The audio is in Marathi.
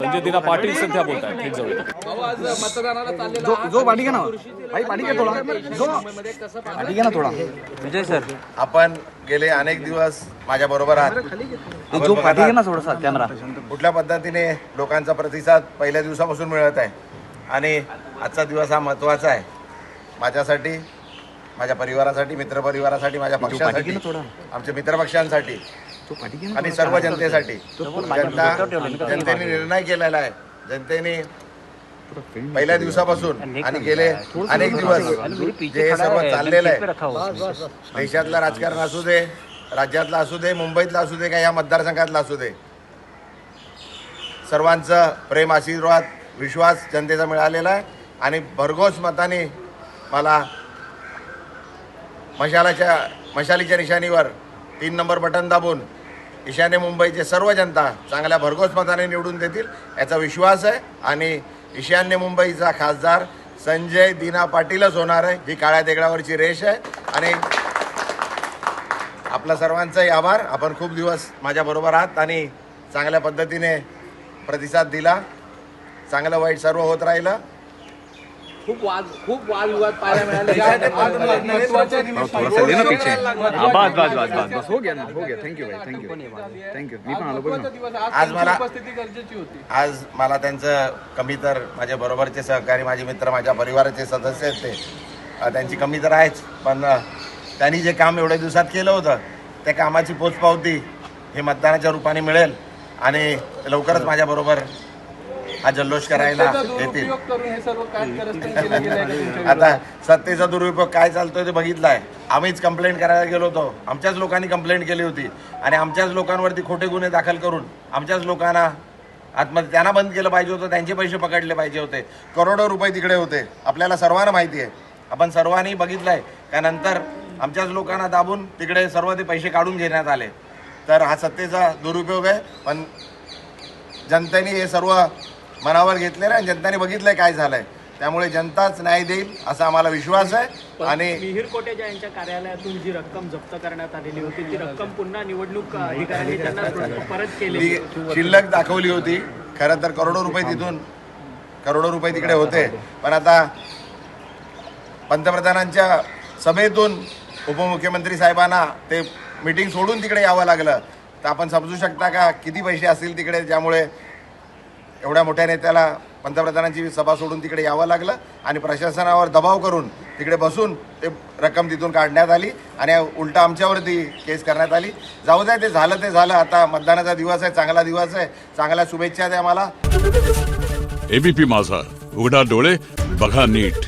संजय दिना पाटील सध्या बोलत आहेत थेट जाऊया. जो पाठी घ्या ना भाई, पाठी घ्या थोडा, जो पाठी घ्या ना थोडा. विजय सर, आपण गेले अनेक दिवस माझ्या बरोबर आहात. जो पाठी घ्या ना थोडासा कॅमेरा. कुठल्या पद्धतीने लोकांचा प्रतिसाद पहिल्या दिवसापासून मिळत आहे आणि आजचा दिवस हा महत्त्वाचा आहे माझ्यासाठी, माझ्या परिवारासाठी, मित्रपरिवारासाठी, माझ्या पक्षासाठी, आमच्या मित्रपक्षांसाठी आणि सर्व जनतेसाठी. जनतेने निर्णय केलेला आहे. जनतेने पहिल्या दिवसापासून आणि गेले अनेक दिवस जे हे सर्व चाललेलं आहे, देशातलं राजकारण असू दे, राज्यातलं असू दे, मुंबईतलं असू दे, का या मतदारसंघातलं असू दे, सर्वांचं प्रेम, आशीर्वाद, विश्वास जनतेचा मिळालेला आहे आणि भरघोस मताने मला मशालीच्या निशाणीवर 3 नंबर बटन दाबून ईशान्य मुंबईचे सर्व जनता चांगल्या भरघोस मताने निवडून देतील याचा विश्वास आहे आणि ईशान्य मुंबईचा खासदार संजय दिना पाटीलच होणार आहे. ही काळ्या देगळावरची रेष आहे आणि आपल्या सर्वांचाही आभार. आपण खूप दिवस माझ्याबरोबर आहात आणि चांगल्या पद्धतीने प्रतिसाद दिला. चांगलं वाईट सर्व होत राहिलं. खूप वाद विवाद पाहायला मिळाले. थोडासा दे ना पीछे. बस हो गया ना, हो गया. थँक्यू भाई, थँक्यू. मी पण आलो बघ ना. आज मला त्यांचं कमी तर, माझ्या बरोबरचे सहकारी, माझे मित्र, माझ्या परिवाराचे सदस्य आहेत ते, त्यांची कमी तर आहेच, पण त्यांनी जे काम एवढ्या दिवसात केलं होतं त्या कामाची पोचपावती हे मतदानाच्या रूपाने मिळेल आणि लवकरच माझ्याबरोबर हा जल्लोष करायला येतील. आता सत्तेचा दुरुपयोग काय चालतोय ते बघितलाय. आम्हीच कंप्लेंट करायला गेलो होतो, आमच्याच लोकांनी कंप्लेंट केली होती आणि आमच्याच लोकांवरती खोटे गुन्हे दाखल करून आमच्याच लोकांना आत्महत्या, त्यांना बंद केलं पाहिजे होतं, त्यांचे पैसे पकडले पाहिजे होते. करोडो रुपये तिकडे होते. आपल्याला सर्वांना माहिती आहे, आपण सर्वांनी बघितलंय. त्यानंतर आमच्याच लोकांना दाबून तिकडे सर्व ते पैसे काढून घेण्यात आले. तर हा सत्तेचा दुरुपयोग आहे. पण जनतेने हे सर्व मनावर घेतलेलं आहे, जनतेने बघितलंय काय झालंय, त्यामुळे जनताच न्याय देईल असा आम्हाला विश्वास आहे. आणि मिहिर कोटेचा यांच्या कार्यालयातून जी रक्कम जप्त करण्यात आलेली होती ती रक्कम पुन्हा निवडणूक अधिकाऱ्यांनी त्यांना परत केली, शिल्लक दाखवली होती. खरं तर करोडो रुपये तिकडे होते. पण आता पंतप्रधानांच्या सभेतून उपमुख्यमंत्री साहेबांना ते मीटिंग सोडून तिकडे यावं लागलं. तर आपण समजू शकता का किती पैसे असतील तिकडे, ज्यामुळे एवढ्या मोठ्या नेत्याला पंतप्रधानांची सभा सोडून तिकडे यावं लागलं आणि प्रशासनावर दबाव करून तिकडे बसून ते रक्कम तिथून काढण्यात आली आणि उलटा आमच्यावरती केस करण्यात आली. जाऊ द्या, ते झालं. आता मतदानाचा दिवस आहे, चांगला दिवस आहे. चांगल्या शुभेच्छा द्या मला. एबीपी माझा, उघडा डोळे बघा नीट.